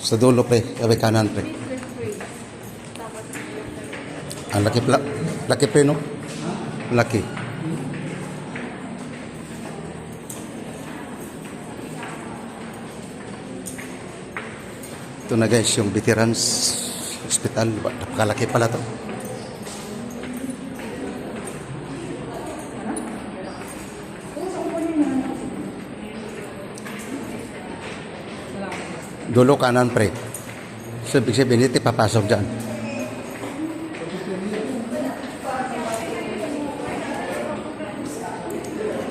Sa dulo, pre. Kaway kanan, pre. Ang laki, laki, pre, no? Laki. Ito na guys, yung Veterans Hospital. Napakalaki pala to. Dulo kanan, pre. So, ibig sabihin, ito papasok dyan.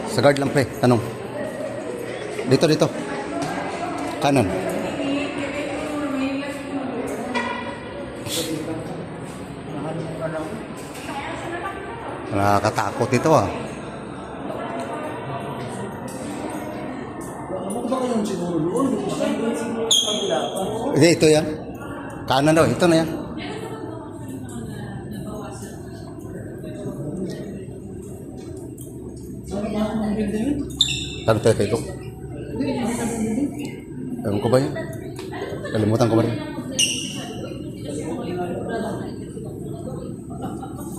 Sa guard lang, pre. Tanong. Dito. Kanan. Nakakatakot ito, ah. Hindi, ito yan. Kanan daw, ito na yan. Tanong tayo kayo. Ewan ko ba yan? Kalimutan ko ba rin?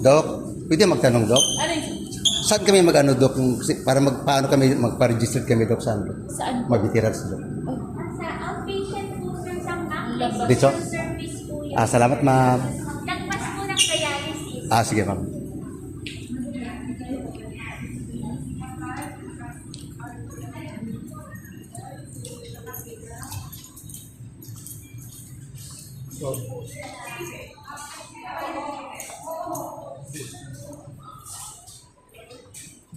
Dok, pwede magtanong, Dok? Saan kami mag-ano, Dok? Para paano kami magpa-register kami, Dok? Saan? Mag-veterans, Dok? Sa outpatient po, sir, sa back. Dito? Service po yan. Salamat, ma'am. Nagpas po ng dialysis. Sige, ma'am.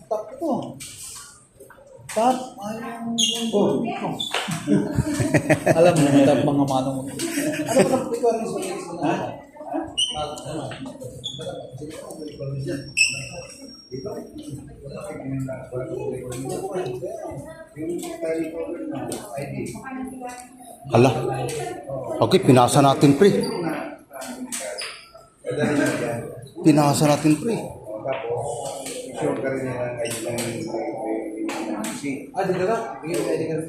Tap ito. Tap, ayang... Oh. Alam mo, tap mga manong mo. Ano ba ang ikaw rin sa case mo na? Hala. Okay, pinasa natin, pre. Pinasa natin, pre. Dito ka? Bigyan mo ID ka rin.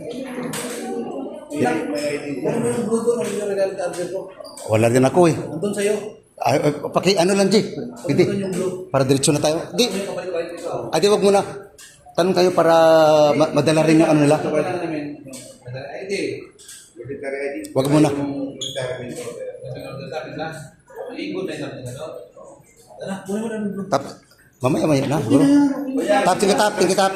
Ano mo yung Bluetooth ng yung regalo charger ko? Wala din ako, eh. Nandun sa'yo. Ano lang, G? Hindi. Para diretso na tayo. Di. Di, wag muna. Tanong kayo para madala rin yung ano nila. Wag muna. Tap. Mamaya na. Tap, tingin tap.